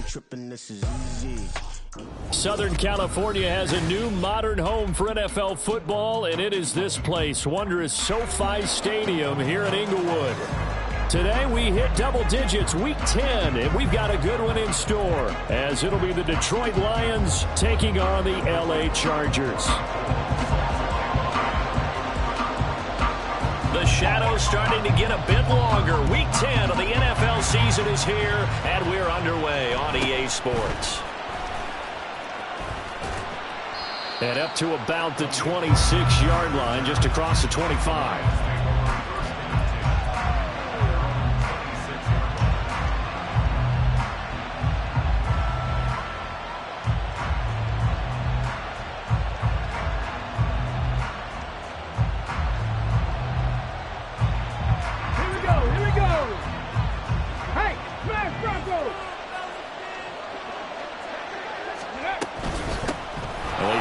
tripping, this is easy. Southern California has a new modern home for NFL football, and it is this place, wondrous SoFi Stadium here in Inglewood. Today we hit double digits, week 10, and we've got a good one in store, as it'll be the Detroit Lions taking on the LA Chargers. The shadow's starting to get a bit longer. Week 10 of the NFL season is here, and we're underway on EA Sports. And up to about the 26-yard line, just across the 25.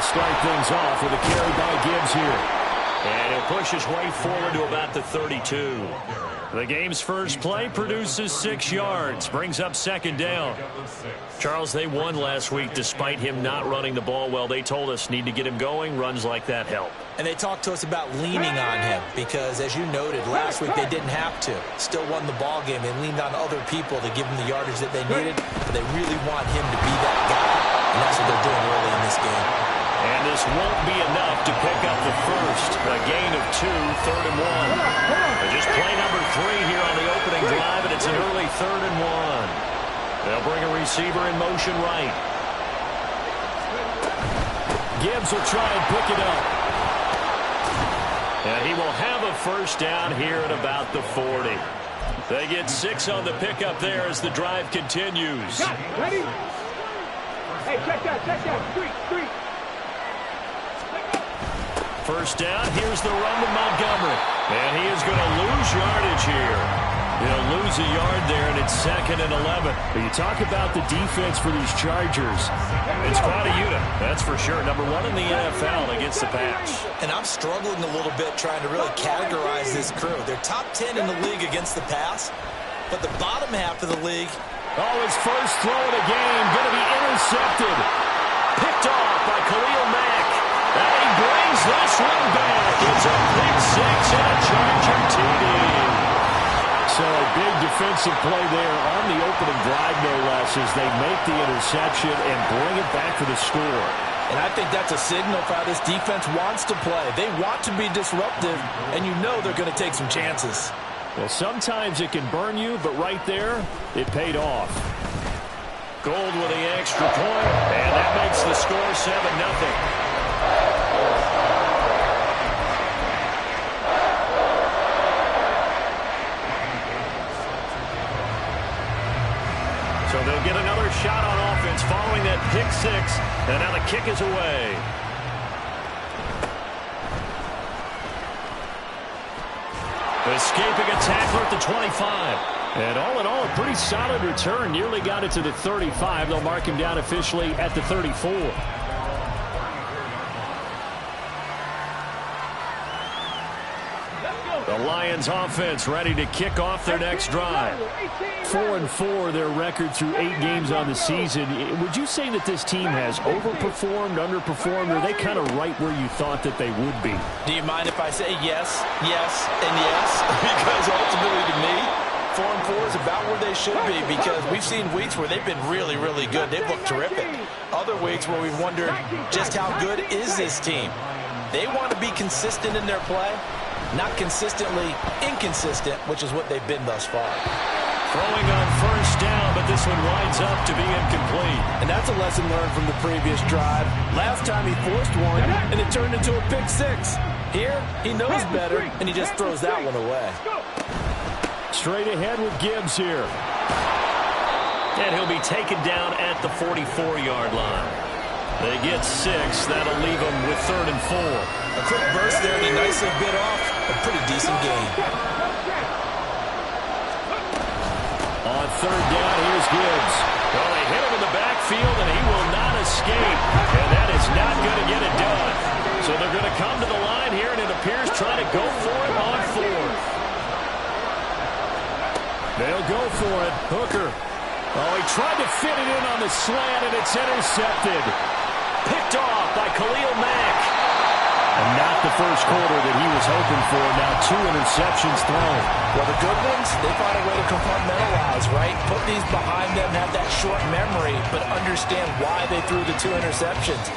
Start things off with a carry by Gibbs here. And he'll push his way forward to about the 32. The game's first play produces 6 yards, brings up second down. Charles, they won last week despite him not running the ball well. They told us need to get him going. Runs like that help. And they talked to us about leaning on him because, as you noted, last week they didn't have to. Still won the ball game. They leaned on other people to give them the yardage that they needed. But they really want him to be that guy. And that's what they're doing early in this game. And this won't be enough to pick up the first. A gain of 2, 3rd and 1. Just play number 3 here on the opening drive, and it's an early 3rd and 1. They'll bring a receiver in motion right. Gibbs will try and pick it up. And he will have a first down here at about the 40. They get 6 on the pickup there as the drive continues. Ready? Hey, check that. 3. First down, here's the run to Montgomery. And he is going to lose yardage here. He'll lose a yard there, and it's 2nd and 11. But you talk about the defense for these Chargers. It's quite a unit, that's for sure. Number 1 in the NFL against the pass. And I'm struggling a little bit trying to really categorize this crew. They're top 10 in the league against the pass, but the bottom half of the league. Oh, his first throw of the game going to be intercepted. Picked off by Khalil Mack. And he brings this one back. It's a pick 6 and a Charger TD. So a big defensive play there on the opening drive, no less, as they make the interception and bring it back for the score. And I think that's a signal for how this defense wants to play. They want to be disruptive, and you know they're going to take some chances. Well, sometimes it can burn you, but right there, it paid off. Gold with the extra point, and that makes the score 7-0. So they'll get another shot on offense following that pick 6, and now the kick is away. Escaping a tackler at the 25. And all in all, a pretty solid return. Nearly got it to the 35. They'll mark him down officially at the 34. The Lions offense ready to kick off their next drive. 4-4 their record through 8 games on the season. Would you say that this team has overperformed, underperformed, or are they kind of right where you thought that they would be? Do you mind if I say yes, yes, and yes? Because ultimately to me, 4-4 is about where they should be, because we've seen weeks where they've been really, really good. They've looked terrific. Other weeks where we've wondered just how good is this team. They want to be consistent in their play, not consistently inconsistent, which is what they've been thus far. Throwing on first down, but this one winds up to be incomplete. And that's a lesson learned from the previous drive. Last time he forced one, and it turned into a pick 6. Here, he knows better, and he just throws that one away. Straight ahead with Gibbs here. And he'll be taken down at the 44-yard line. They get 6. That'll leave them with 3rd and 4. A quick burst there, and he nicely bit off a pretty decent gain. On 3rd down, here's Gibbs. Well, they hit him in the backfield, and he will not escape. And that is not going to get it done. So they're going to come to the line here, and it appears trying to go for it on 4th. They'll go for it. Hooker Oh, he tried to fit it in on the slant, and it's intercepted. Picked off by Khalil Mack. And not the first quarter that he was hoping for. Now 2 interceptions thrown. Well, the good ones, they find a way to compartmentalize, right? Put these behind them, have that short memory, but understand why they threw the 2 interceptions.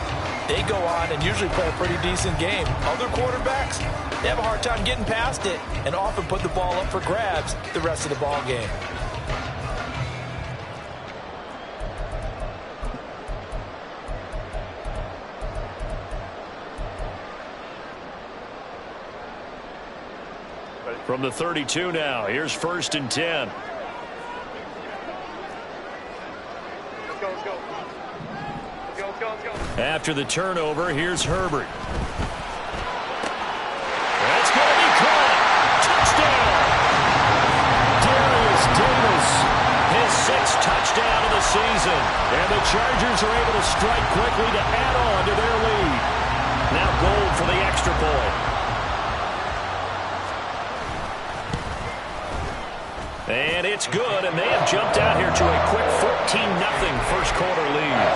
They go on and usually play a pretty decent game. Other quarterbacks, they have a hard time getting past it and often put the ball up for grabs the rest of the ball game. From the 32 now, here's 1st and 10. After the turnover, here's Herbert. That's going to be caught. Touchdown! Darius Davis, his 6th touchdown of the season. And the Chargers are able to strike quickly to add on to their lead. Now goal for the extra point. And it's good, and they have jumped out here to a quick 14-0 first quarter lead.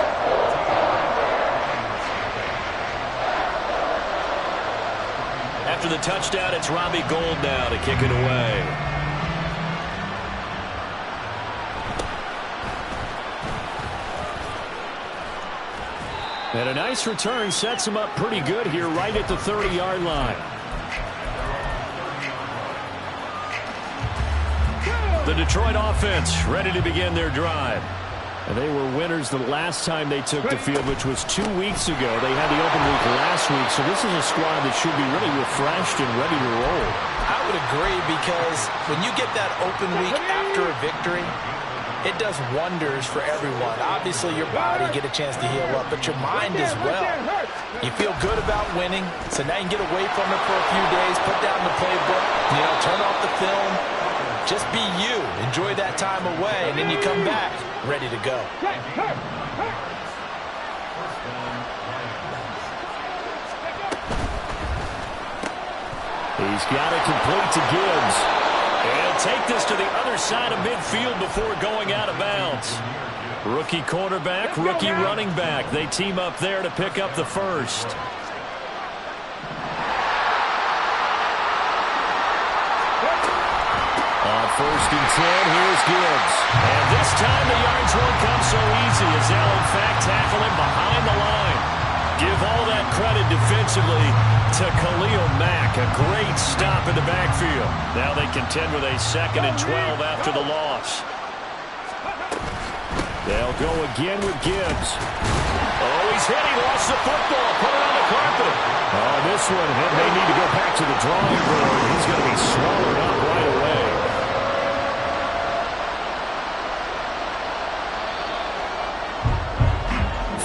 After the touchdown, it's Robbie Gould now to kick it away. And a nice return sets him up pretty good here right at the 30-yard line. The Detroit offense ready to begin their drive. And they were winners the last time they took the field, which was 2 weeks ago. They had the open week last week, so this is a squad that should be really refreshed and ready to roll. I would agree, because when you get that open week after a victory, it does wonders for everyone. Obviously, your body get a chance to heal up, but your mind as well. You feel good about winning, so now you can get away from it for a few days, put down the playbook, turn off the film. Just be you. Enjoy that time away, and then you come back ready to go. He's got it complete to Gibbs. And take this to the other side of midfield before going out of bounds. Rookie quarterback, rookie running back. They team up there to pick up the first. On 1st and 10, here's Gibbs. And this time the yards won't come so easy as they'll in fact tackle him behind the line. Give all that credit defensively to Khalil Mack. A great stop in the backfield. Now they contend with a 2nd and 12 after the loss. They'll go again with Gibbs. Oh, he's hit. He lost the football. Put it on the carpet. Oh, this one, they need to go back to the drawing board. He's going to be swallowed up right away.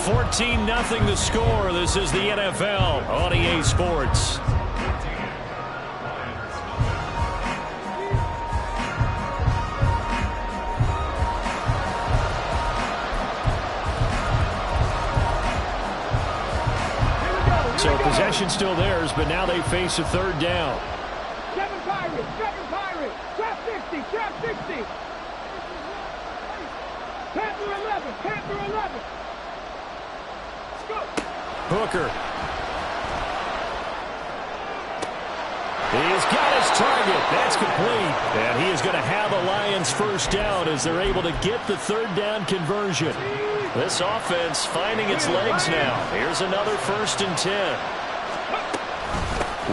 14-0 the score. This is the NFL on EA Sports. So possession still theirs, but now they face a 3rd down. 7 Pirates, trap 60, trap 60. Panther 11. Hooker. He's got his target. That's complete. And he is going to have a Lions first down as they're able to get the 3rd down conversion. This offense finding its legs now. Here's another 1st and 10.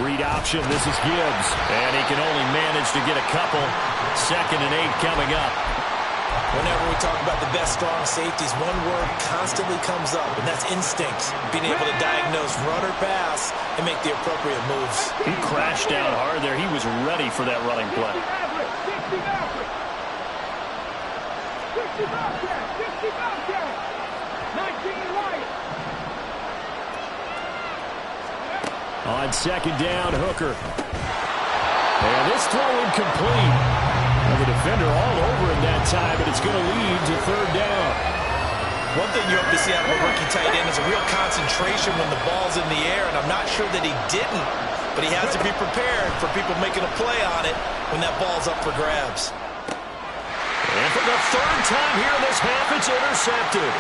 Read option. This is Gibbs. And he can only manage to get a couple. 2nd and 8 coming up. Whenever we talk about the best strong safeties, one word constantly comes up, and that's instinct. Being able to diagnose run or pass and make the appropriate moves. He crashed down hard there. He was ready for that running play. 60 Bobcat. 19 Lions. On 2nd down, Hooker. And this throw incomplete. And the defender all over him that time, but it's going to lead to 3rd down. One thing you hope to see out of a rookie tight end is a real concentration when the ball's in the air, and I'm not sure that he didn't, but he has to be prepared for people making a play on it when that ball's up for grabs. And for the third time here in this half, it's intercepted.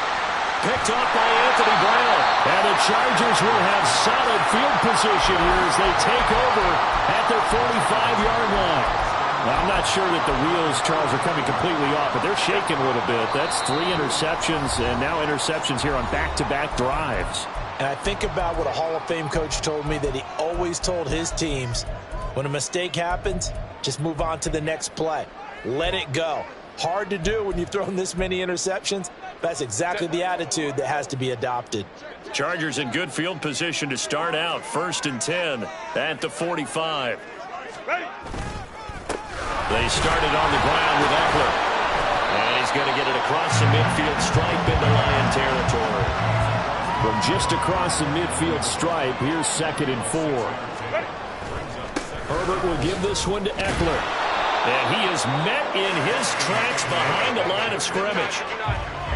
Picked off by Anthony Brown. And the Chargers will have solid field position here as they take over at their 45-yard line. Now, I'm not sure that the wheels, Charles, are coming completely off, but they're shaking a little bit. That's 3 interceptions, and now interceptions here on back-to-back drives. And I think about what a Hall of Fame coach told me that he always told his teams, when a mistake happens, just move on to the next play. Let it go. Hard to do when you've thrown this many interceptions. That's exactly the attitude that has to be adopted. Chargers in good field position to start out. 1st and 10 at the 45. They started on the ground with Eckler. And he's going to get it across the midfield stripe into Lion territory. From just across the midfield stripe, here's 2nd and 4. Herbert will give this one to Eckler. And he is met in his tracks behind the line of scrimmage.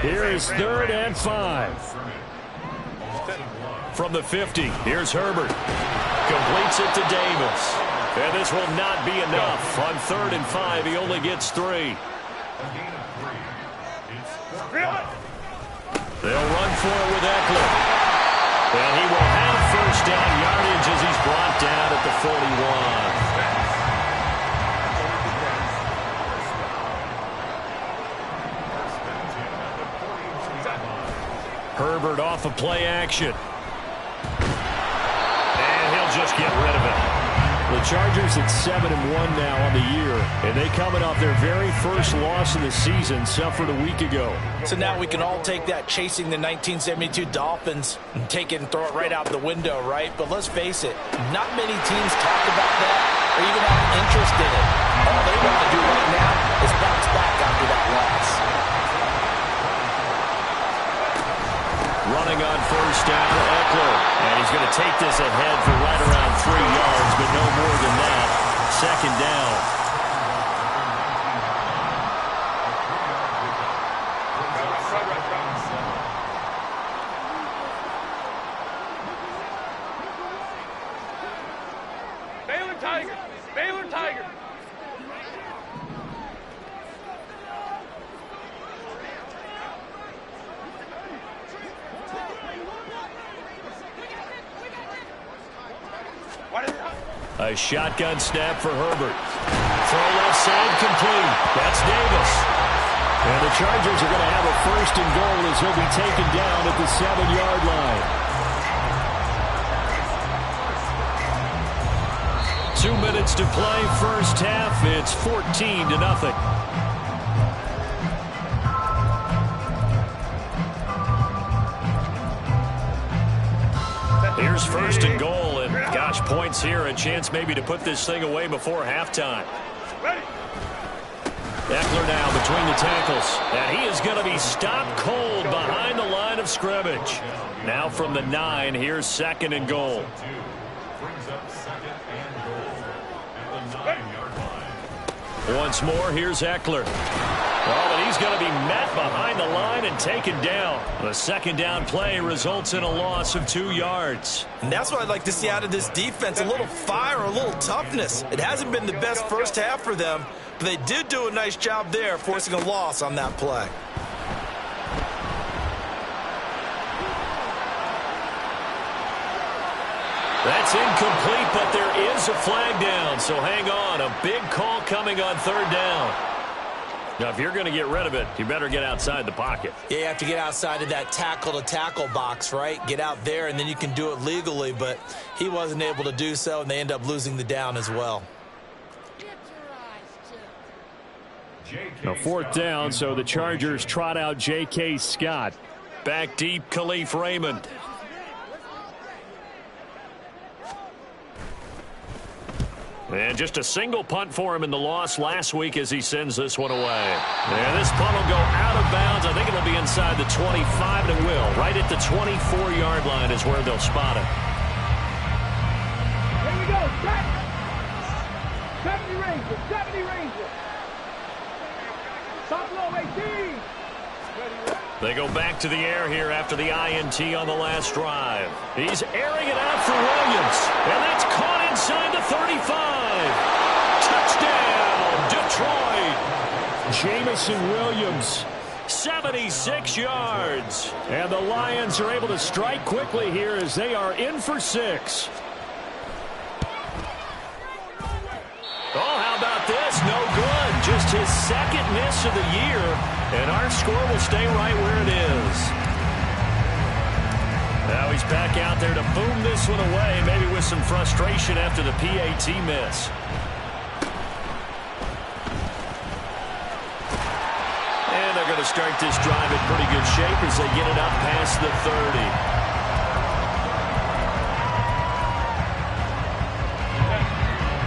Here is 3rd and 5. From the 50, here's Herbert. Completes it to Davis. And this will not be enough. On 3rd and 5, he only gets 3. They'll run for it with Eckler. And he will have 1st down yardage as he's brought down at the 41. Herbert off of play action. And he'll just get rid of it. The Chargers at 7-1 now on the year, and they coming off their very first loss of the season, suffered a week ago. So now we can all take that chasing the 1972 Dolphins and take it and throw it right out the window, right? But let's face it, not many teams talk about that or even have an interest in it. All they want to do right now is bounce back after that loss. Running on 1st down, Eckler. And he's going to take this ahead for right around 3 yards, but no more than that. 2nd down. Baylor Tiger! Baylor Tiger! A shotgun snap for Herbert. Throw left side complete. That's Davis. And the Chargers are going to have a 1st and goal as he'll be taken down at the 7-yard line. 2 minutes to play, first half. It's 14-0. Here's 1st and goal, and gosh, points here, a chance maybe to put this thing away before halftime. Eckler now between the tackles, and he is going to be stopped cold behind the line of scrimmage. Now from the 9, here's 2nd and goal. Once more, here's Eckler. Oh, but he's going to be met behind the line and taken down. The 2nd down play results in a loss of 2 yards. And that's what I'd like to see out of this defense, a little fire, a little toughness. It hasn't been the best first half for them, but they did do a nice job there, forcing a loss on that play. That's incomplete, but there is a flag down, so hang on. A big call coming on 3rd down. Now, if you're going to get rid of it, you better get outside the pocket. Yeah, you have to get outside of that tackle-to-tackle box, right? Get out there, and then you can do it legally, but he wasn't able to do so, and they end up losing the down as well. Now, 4th down, so the Chargers trot out J.K. Scott. Back deep, Khalif Raymond. And just a single punt for him in the loss last week as he sends this one away. And this punt will go out of bounds. I think it'll be inside the 25, and it will. Right at the 24-yard line is where they'll spot it. Here we go, set! 70 Rangers, 70 Rangers! Top low, 18! They go back to the air here after the INT on the last drive. He's airing it out for Williams. And that's caught inside the 35. Touchdown, Detroit. Jamison Williams, 76 yards. And the Lions are able to strike quickly here as they are in for 6. Oh, how about this? No good. Just his second miss of the year. And our score will stay right where it is. Now he's back out there to boom this one away, maybe with some frustration after the PAT miss. And they're going to start this drive in pretty good shape as they get it up past the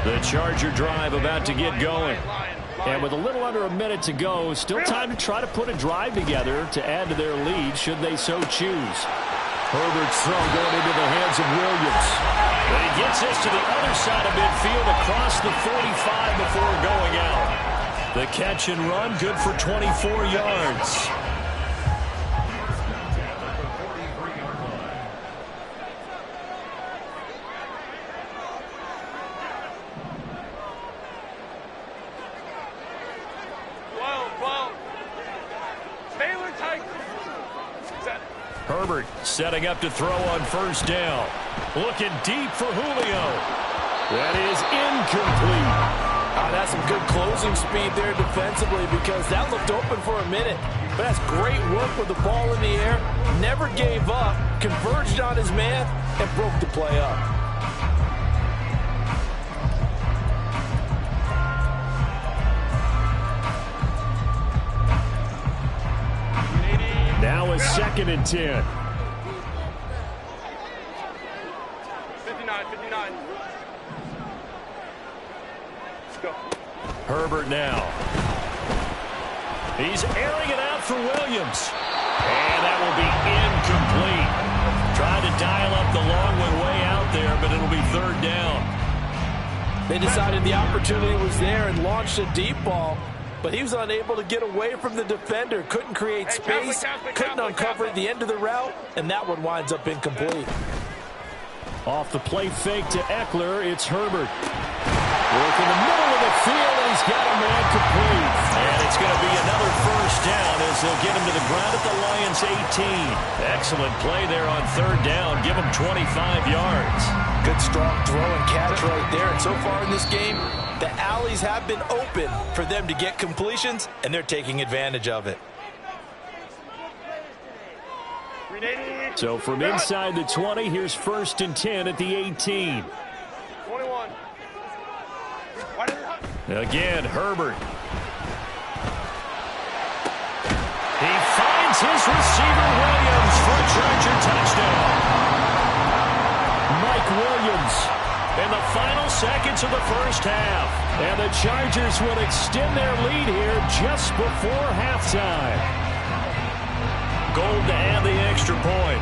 30. The Charger drive about to get going. And with a little under a minute to go, still time to try to put a drive together to add to their lead should they so choose. Herbert's throw going into the hands of Williams. And he gets this to the other side of midfield across the 45 before going out. The catch and run good for 24 yards. Herbert setting up to throw on first down. Looking deep for Julio. That is incomplete. That's some good closing speed there defensively because that looked open for a minute. But that's great work with the ball in the air. Never gave up, converged on his man, and broke the play up. Now a 2nd and 10. 59. Let's go. Herbert now. He's airing it out for Williams. And that will be incomplete. Trying to dial up the long one way out there, but it'll be 3rd down. They decided the opportunity was there and launched a deep ball. But he was unable to get away from the defender. Couldn't create space. Couldn't uncover the end of the route. And that one winds up incomplete. Off the play fake to Eckler, it's Herbert. Work in the middle of the field, and he's got a man complete. And it's going to be another 1st down as they'll get him to the ground at the Lions' 18. Excellent play there on 3rd down. Give him 25 yards. Good strong throw and catch right there. And so far in this game, the alleys have been open for them to get completions, and they're taking advantage of it. So from inside the 20, here's 1st and 10 at the 18. 21. Again, Herbert. He finds his receiver, Williams, for a Charger touchdown. Mike Williams in the final seconds of the 1st half. And the Chargers will extend their lead here just before halftime. Gold to add the extra point.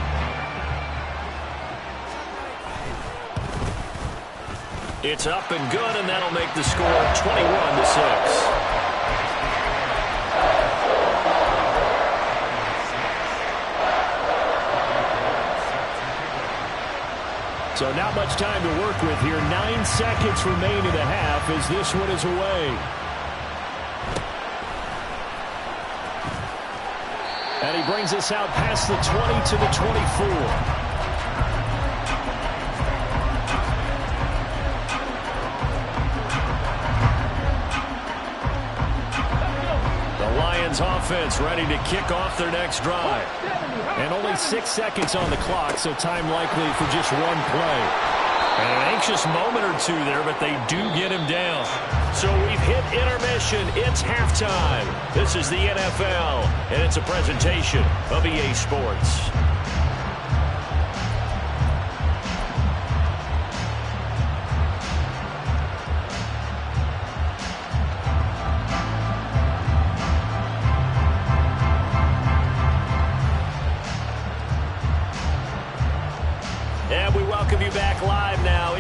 It's up and good, and that'll make the score 21-6. So not much time to work with here. 9 seconds remain in the half as this one is away. And he brings us out past the 20 to the 24. Offense ready to kick off their next drive. And only 6 seconds on the clock, so time likely for just one play. And an anxious moment or two there, but they do get him down. So we've hit intermission. It's halftime. This is the NFL, and it's a presentation of EA Sports.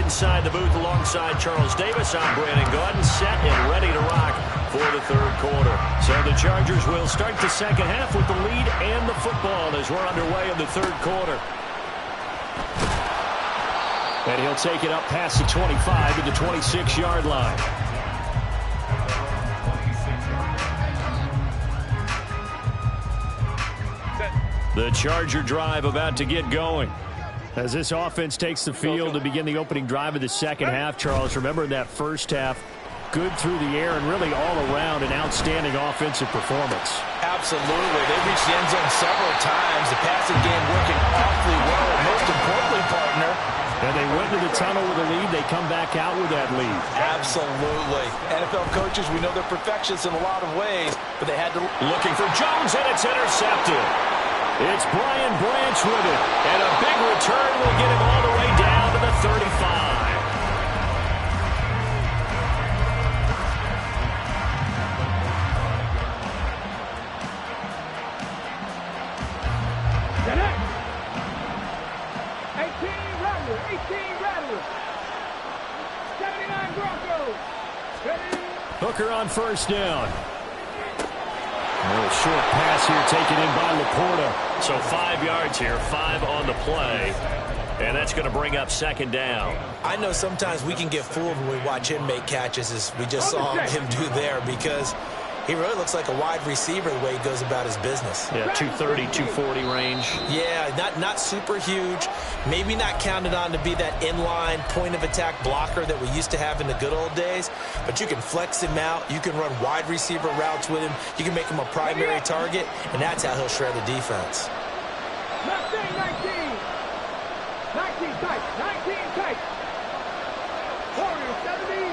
Inside the booth alongside Charles Davis, I'm Brandon Gaudin, set and ready to rock for the 3rd quarter. So the Chargers will start the 2nd half with the lead and the football as we're underway in the 3rd quarter. And he'll take it up past the 25 to the 26-yard line. The Charger drive about to get going. As this offense takes the field to begin the opening drive of the second half, Charles, remember that first half, good through the air and really all around an outstanding offensive performance. Absolutely. They reached the end zone several times. The passing game working awfully well. Most importantly, partner. And they went to the tunnel with a lead. They come back out with that lead. Absolutely. NFL coaches, we know they're perfectionists in a lot of ways, but they had to... Looking for Jones, and it's intercepted. It's Brian Branch with it. And a big return will get him all the way down to the 35. Hooker on first down. A little short pass here taken in by Laporta. So 5 yards here, 5 on the play. And that's going to bring up second down. I know sometimes we can get fooled when we watch him make catches, as we just saw him do there, because he really looks like a wide receiver the way he goes about his business. Yeah, 230, 240 range. Yeah, not super huge. Maybe not counted on to be that inline point-of-attack blocker that we used to have in the good old days. But you can flex him out. You can run wide receiver routes with him. You can make him a primary target, and that's how he'll shred the defense. 19 tight. 19 tight. Warriors 17.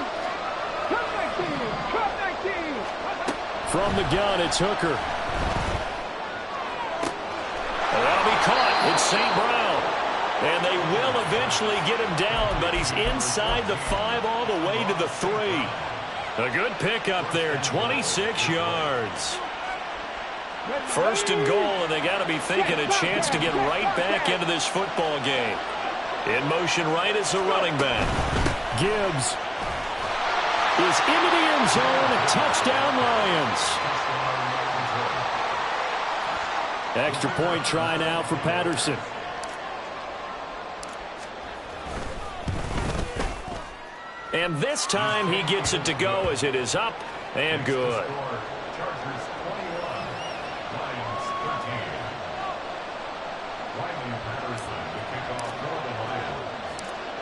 Come 19. Come 19. From the gun, it's Hooker. And that'll be caught. It's St. Brown. And they will eventually get him down, but he's inside the 5 all the way to the 3. A good pickup there, 26 yards. First and goal, and they got to be thinking a chance to get right back into this football game. In motion right is the running back. Gibbs is into the end zone. Touchdown, Lions. Extra point try now for Patterson. And this time he gets it to go as it is up and good.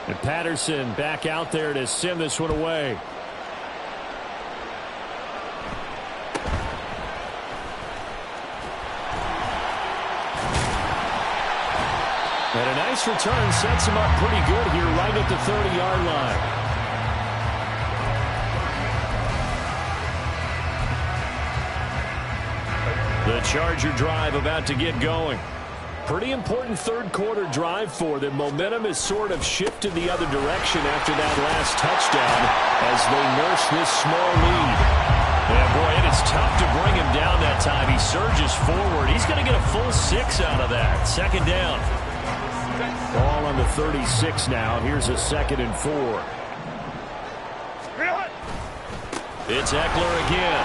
And Patterson back out there to send this one away. And a nice return sets him up pretty good here right at the 30-yard line. The Charger drive about to get going. Pretty important third-quarter drive for them. Momentum has sort of shifted the other direction after that last touchdown as they nurse this small lead. Yeah, boy, it is tough to bring him down that time. He surges forward. He's going to get a full 6 out of that. Second down. Ball on the 36 now. Here's a 2nd and 4. It's Eckler again.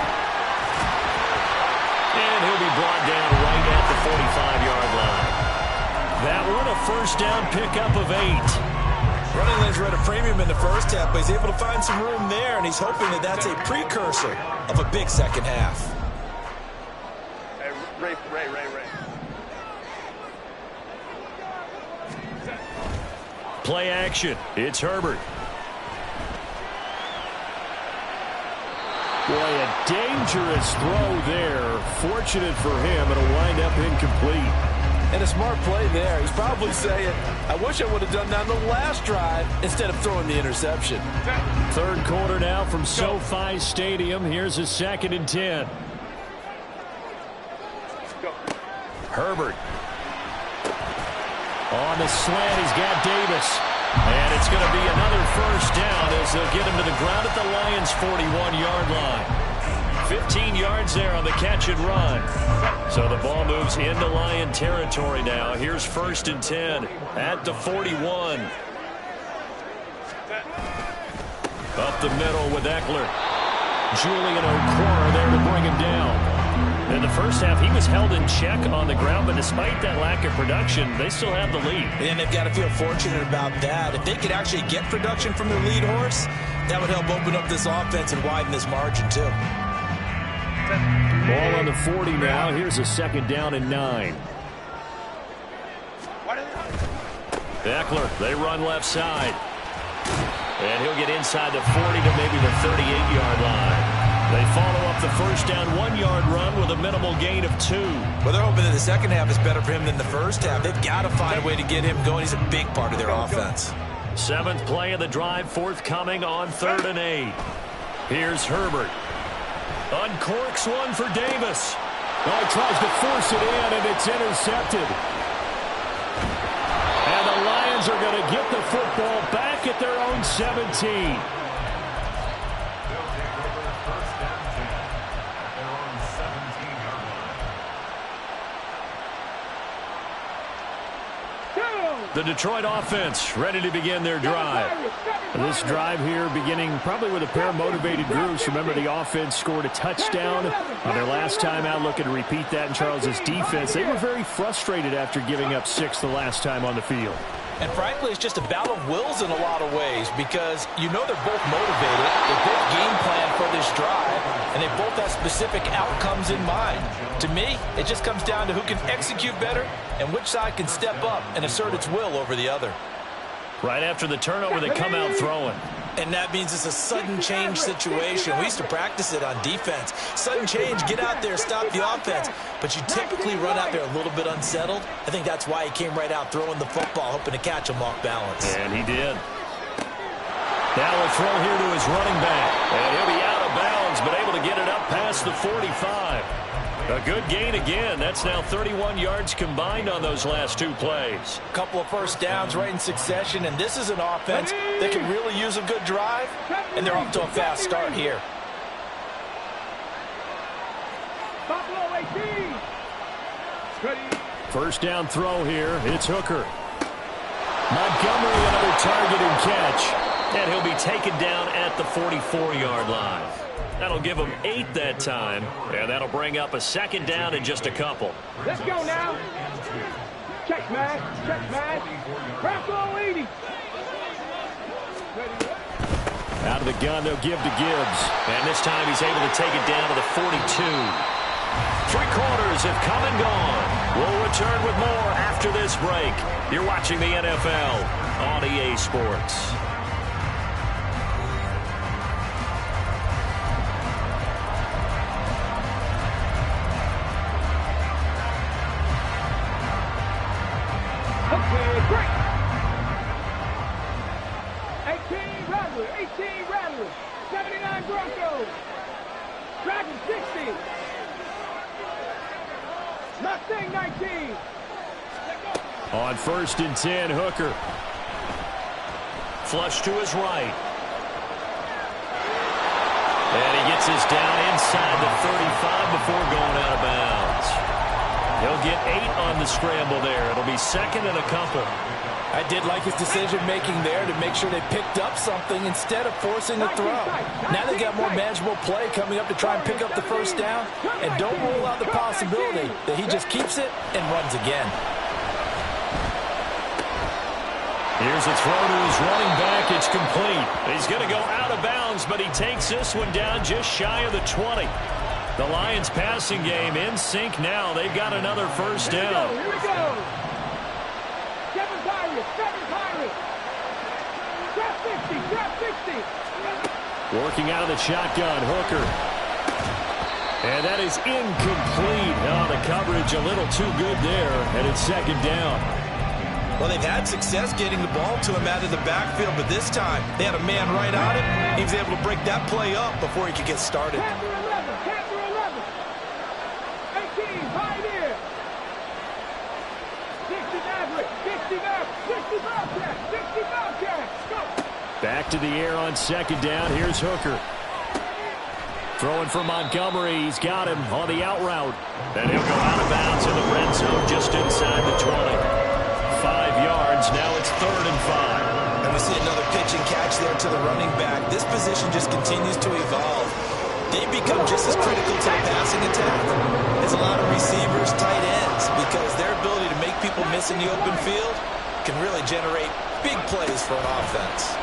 And he'll be brought down right at the 45-yard line. That one a first down pickup of 8. Running lanes were at a premium in the first half, but he's able to find some room there, and he's hoping that that's a precursor of a big second half. Hey, Ray. Play action. It's Herbert. Boy, a dangerous throw there. Fortunate for him, it'll wind up incomplete. And a smart play there. He's probably saying, I wish I would have done that on the last drive instead of throwing the interception. Third quarter now from SoFi Stadium. Here's a 2nd and 10. Herbert. On the slant, he's got Davis. And it's going to be another first down as they'll get him to the ground at the Lions' 41-yard line. 15 yards there on the catch and run. So the ball moves into Lion territory now. Here's 1st and 10 at the 41. Up the middle with Eckler. Julian Okwara there to bring him down. In the first half, he was held in check on the ground, but despite that lack of production, they still have the lead. And they've got to feel fortunate about that. If they could actually get production from their lead horse, that would help open up this offense and widen this margin, too. Ball on the 40 now. Here's a 2nd down and 9. Eckler, they run left side. And he'll get inside the 40 to maybe the 38-yard line. They follow up the first down 1-yard run with a minimal gain of 2. Well, they're hoping that the second half is better for him than the first half. They've got to find a way to get him going. He's a big part of their offense. 7th play of the drive, forthcoming on 3rd and 8. Here's Herbert. Uncorks one for Davis. Well, he tries to force it in, and it's intercepted. And the Lions are going to get the football back at their own 17. The Detroit offense ready to begin their drive. This drive here beginning probably with a pair of motivated groups. Remember, the offense scored a touchdown on their last time out, looking to repeat that in Charles's defense. They were very frustrated after giving up 6 the last time on the field. And frankly, it's just a battle of wills in a lot of ways because you know they're both motivated. They both game plan for this drive, and they both have specific outcomes in mind. To me, it just comes down to who can execute better and which side can step up and assert its will over the other. Right after the turnover, they come out throwing. And that means it's a sudden change situation. We used to practice it on defense. Sudden change, get out there, stop the offense. But you typically run out there a little bit unsettled. I think that's why he came right out throwing the football, hoping to catch him off balance. And he did. Now a throw here to his running back. And he'll be out of bounds, but able to get it up past the 45. A good gain again. That's now 31 yards combined on those last 2 plays. A couple of first downs right in succession, and this is an offense that can really use a good drive, and they're off to a fast start here. First down throw here. It's Hooker. Montgomery, another target and catch. And he'll be taken down at the 44-yard line. That'll give him 8 that time, and that'll bring up a 2nd down in just a couple. Let's go now. Check, man. Check, man. Craft 80. Out of the gun, they'll give to Gibbs. And this time he's able to take it down to the 42. 3 quarters have come and gone. We'll return with more after this break. You're watching the NFL on EA Sports. Okay, break. 18 Rattlers, 18 Rattlers, 79 Broncos, Dragon 60, Mustang 19. On 1st and 10, Hooker. Flush to his right. And he gets his down inside the 35 before going out of bounds. He'll get 8 on the scramble there. It'll be 2nd and a couple. I did like his decision-making there to make sure they picked up something instead of forcing a throw. Now they got more manageable play coming up to try and pick up the first down, and don't rule out the possibility that he just keeps it and runs again. Here's a throw to his running back. It's complete. He's going to go out of bounds, but he takes this one down just shy of the 20. The Lions passing game in sync now. They've got another first down. Here we go. 7 Pirates, 7 Pirates. Trap 50, trap 60. Working out of the shotgun, Hooker. And that is incomplete. Oh, the coverage a little too good there, and it's 2nd down. Well, they've had success getting the ball to him out of the backfield, but this time they had a man right on it. He was able to break that play up before he could get started. Panther 11, Panther 11. 18, Pioneer. 60 Maverick, 60 Maverick, 60 Bobcat, 60 Bobcat. Go. Back to the air on 2nd down. Here's Hooker. Throwing for Montgomery. He's got him on the out route. And he'll go out of bounds in the red zone just inside the 20. 5 yards. Now it's 3rd and 5. And we see another pitch and catch there to the running back. This position just continues to evolve. They become just as critical to the passing attack as a lot of receivers, tight ends, because their ability to make people miss in the open field can really generate big plays for an offense.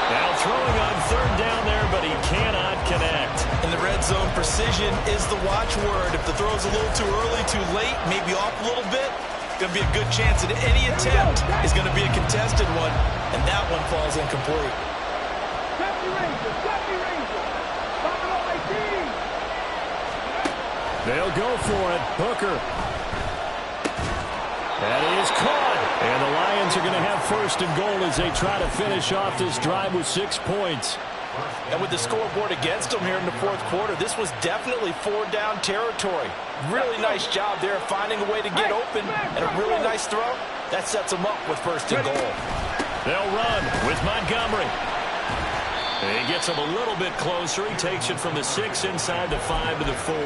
Now throwing on 3rd down there, but he cannot connect. In the red zone, precision is the watchword. If the throw's a little too early, too late, maybe off a little bit, Going to be a good chance that any attempt is going to be a contested one, and that one falls incomplete. They'll go for it. Hooker. That is caught. And the Lions are going to have first and goal as they try to finish off this drive with 6 points. And with the scoreboard against them here in the fourth quarter, this was definitely 4-down territory. Really nice job there finding a way to get open, and a really nice throw. That sets them up with first and goal. They'll run with Montgomery. He gets him a little bit closer. He takes it from the 6 inside the 5 to the 4.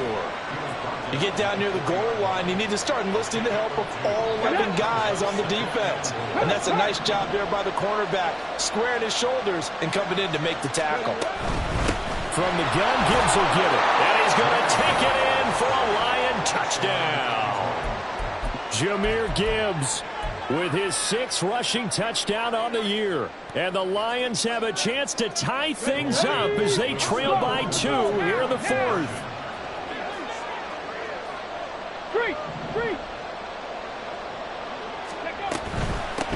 You get down near the goal line, you need to start enlisting the help of all 11 guys on the defense. And that's a nice job there by the cornerback, squaring his shoulders and coming in to make the tackle. From the gun, Gibbs will get it. And he's going to take it in for a Lion touchdown. Jahmyr Gibbs with his 6th rushing touchdown on the year. And the Lions have a chance to tie things up as they trail by 2 here in the 4th.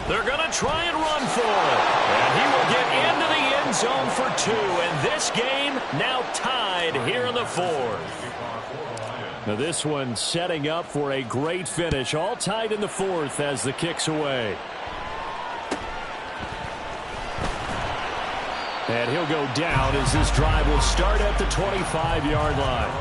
They're going to try and run for it. And he will get into the end zone for 2. And this game now tied here in the 4th. Now this one setting up for a great finish. All tied in the 4th as the kick's away. And he'll go down as this drive will start at the 25-yard line.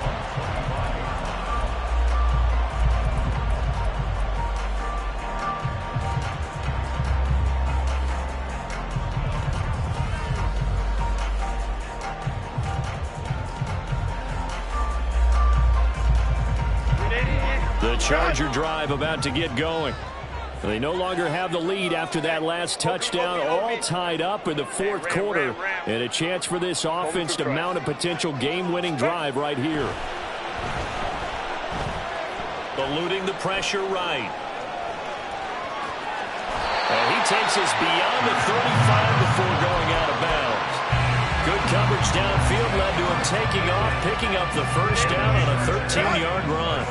The Charger drive about to get going. They no longer have the lead after that last touchdown, all tied up in the 4th quarter, and a chance for this offense to mount a potential game-winning drive right here. Eluding the pressure right. And he takes us beyond the 35 before going out of bounds. Good coverage downfield led to him taking off, picking up the first down on a 13-yard run.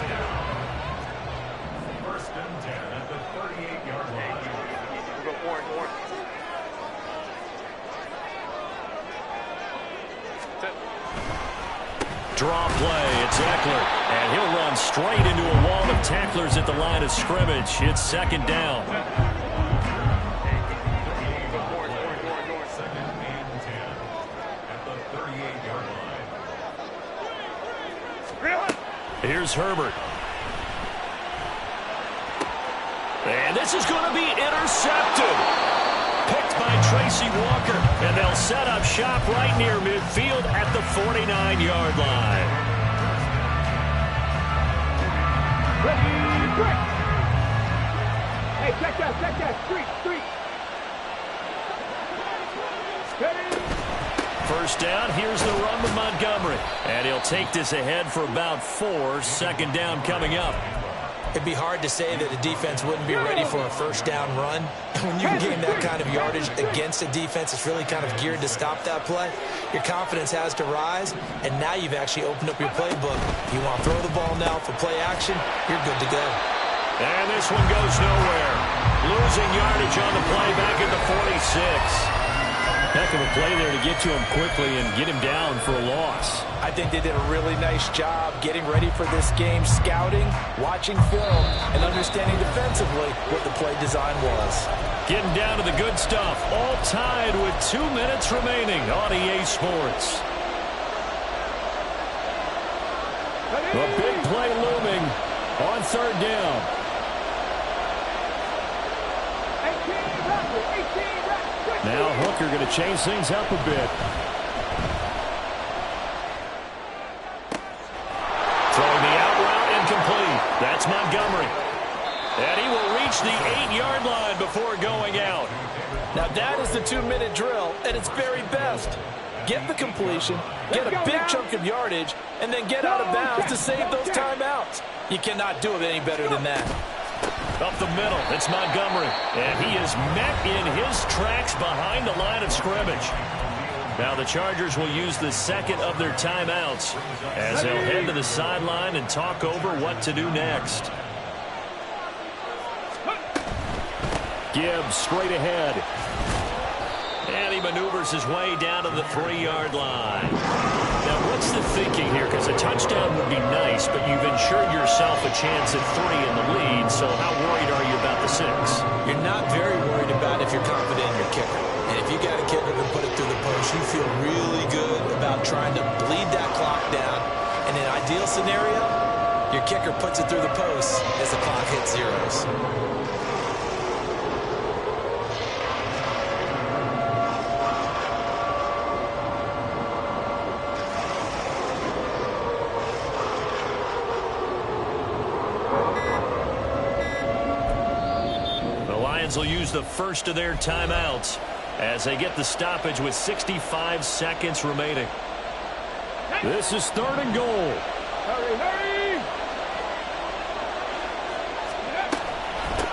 Draw play, it's Eckler, and he'll run straight into a wall of tacklers at the line of scrimmage. It's 2nd down. Here's Herbert. And this is going to be intercepted. Picked by Tracy Walker, and they'll set up shop right near midfield at the 49-yard line. Hey, check that, street. First down, here's the run with Montgomery. And he'll take this ahead for about 4, 2nd down coming up. It'd be hard to say that a defense wouldn't be ready for a first down run. When you can gain that kind of yardage against a defense that's really kind of geared to stop that play, your confidence has to rise, and now you've actually opened up your playbook. If you want to throw the ball now for play action, you're good to go. And this one goes nowhere. Losing yardage on the play back at the 46. Heck of a play there to get to him quickly and get him down for a loss. I think they did a really nice job getting ready for this game, scouting, watching film, and understanding defensively what the play design was. Getting down to the good stuff, all tied with 2 minutes remaining on EA Sports. A big play looming on 3rd down. Now Hooker going to change things up a bit. Throwing the out route incomplete. That's Montgomery. And he will reach the 8-yard line before going out. Now that is the 2-minute drill at its very best. Get the completion, get a big chunk of yardage, and then get out of bounds to save those timeouts. You cannot do it any better than that. Up the middle, it's Montgomery. And he is met in his tracks behind the line of scrimmage. Now the Chargers will use the 2nd of their timeouts as they'll head to the sideline and talk over what to do next. Gibbs straight ahead. And he maneuvers his way down to the 3-yard line. Now, what's the thinking here? Because a touchdown would be nice, but you've ensured yourself a chance at 3 in the lead, so how worried are you about the 6? You're not very worried about if you're confident in your kicker. And if you got a kicker to put it through the post, you feel really good about trying to bleed that clock down. In an ideal scenario, your kicker puts it through the post as the clock hits zeros. Will use the first of their timeouts as they get the stoppage with 65 seconds remaining. This is 3rd and goal. Hurry!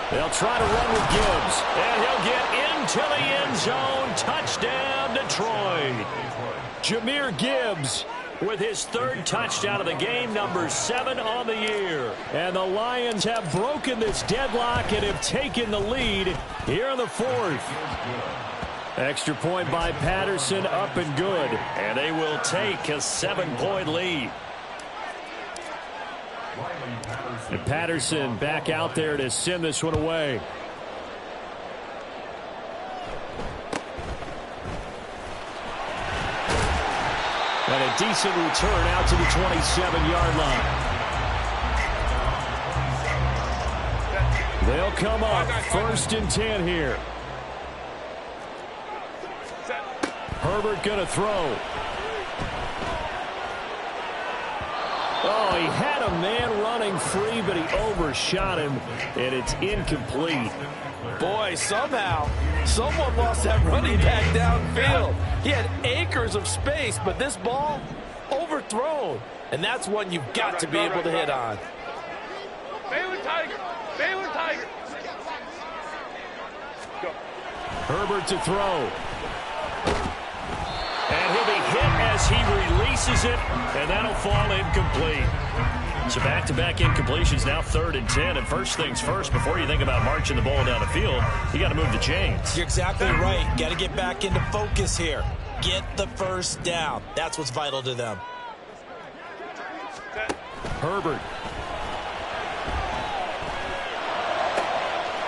They'll try to run with Gibbs. And he'll get into the end zone. Touchdown, Detroit. Jahmyr Gibbs with his 3rd touchdown of the game, number 7 on the year. And the Lions have broken this deadlock and have taken the lead here in the 4th. Extra point by Patterson, up and good. And they will take a 7-point lead. And Patterson back out there to send this one away. And a decent return out to the 27-yard line. They'll come up 1st and 10 here. Herbert going to throw. Oh, he had a man running free, but he overshot him, and it's incomplete. Boy, somehow, someone lost that running back downfield. He had acres of space, but this ball, overthrown. And that's one you've got to be able to hit on. Baylor Tiger! Baylor Tiger! Go. Herbert to throw. And he'll be hit as he releases it, and that'll fall incomplete. So back-to-back incompletions, now 3rd and 10. And first things first, before you think about marching the ball down the field, you got to move the chains. You're exactly right. Got to get back into focus here. Get the first down. That's what's vital to them. Herbert.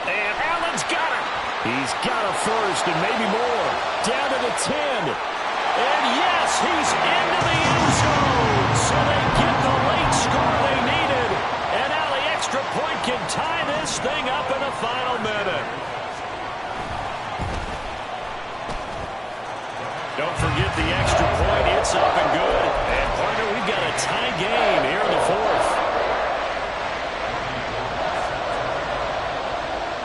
And Allen's got it. He's got a first and maybe more. Down to the 10. And yes, he's into the end zone. So they get the late score they needed. And now the extra point can tie this thing up in the final minute. Don't forget the extra point. It's up and good. And partner, we've got a tie game here in the 4th.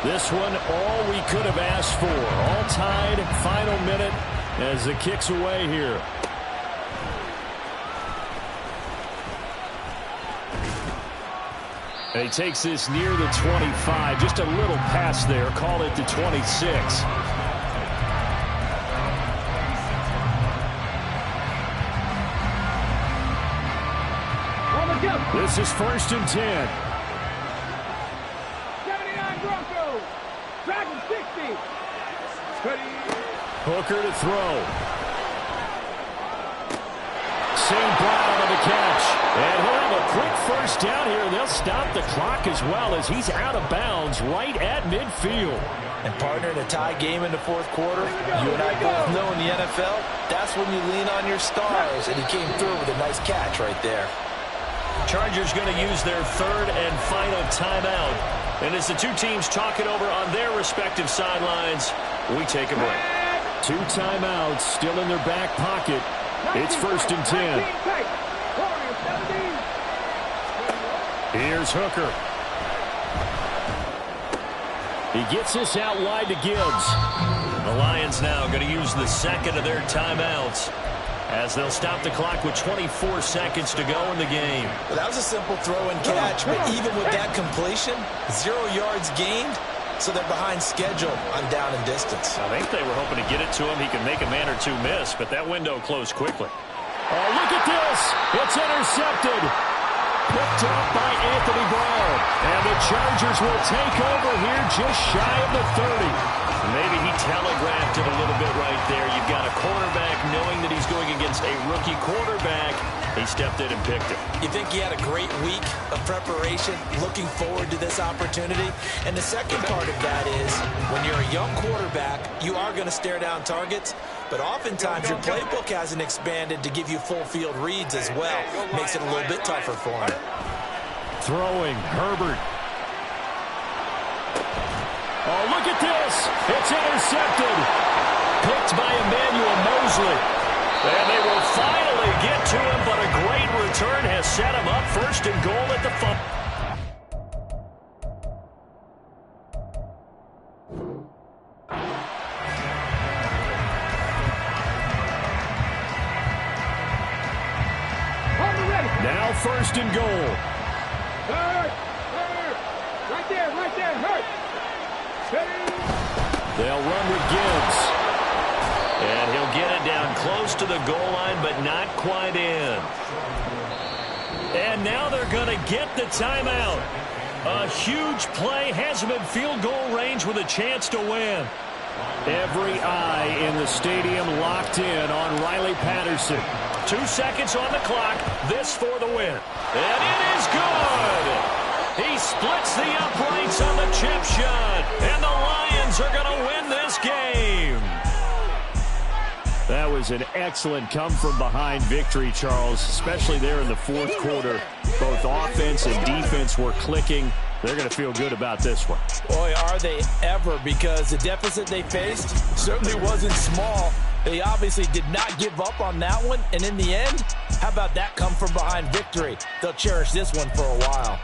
This one, all we could have asked for. All tied, final minute as the kick's away here. And he takes this near the 25. Just a little pass there. Call it the 26. This is 1st and 10. 79 Broncos. Dragon 60. Hooker to throw. St. Brown on the catch. And he'll have a quick first down here, and they'll stop the clock as well as he's out of bounds right at midfield. And partner, in a tie game in the 4th quarter, you and I both know in the NFL, that's when you lean on your stars. And he came through with a nice catch right there. Chargers going to use their 3rd and final timeout. And as the two teams talk it over on their respective sidelines, we take a break. 2 timeouts still in their back pocket. It's 1st and 10. Here's Hooker. He gets this out wide to Gibbs. The Lions now going to use the 2nd of their timeouts as they'll stop the clock with 24 seconds to go in the game. Well, that was a simple throw and catch, but even with that completion, 0 yards gained, so they're behind schedule on down and distance. I think they were hoping to get it to him. He could make a man or two miss, but that window closed quickly. Oh, look at this. It's intercepted. picked up by Anthony Brown. And the Chargers will take over here just shy of the 30. Maybe he telegraphed it a little bit right there. You've got a quarterback knowing that he's going against a rookie quarterback. He stepped in and picked it. You think he had a great week of preparation, looking forward to this opportunity? And the second part of that is, when you're a young quarterback, you are going to stare down targets, but oftentimes your playbook hasn't expanded to give you full field reads as well. Makes it a little bit tougher for him. Throwing, Herbert. Oh, look at this. It's intercepted. Picked by Emmanuel Mosley. And they will finally get to him, but a great return has set him up first and goal at the Now first and goal. Hurt! Right there, hurt! They'll run with Gibbs. And he'll get it down close to the goal line, but not quite in. And now they're going to get the timeout. A huge play has him in field goal range with a chance to win. Every eye in the stadium locked in on Riley Patterson. 2 seconds on the clock. This for the win. And it is good. He splits the uprights on the chip shot. And the Lions are going to win this game. That was an excellent come-from-behind victory, Charles, especially there in the fourth quarter. Both offense and defense were clicking. They're going to feel good about this one. Boy, are they ever, because the deficit they faced certainly wasn't small. They obviously did not give up on that one, and in the end, how about that come-from-behind victory? They'll cherish this one for a while.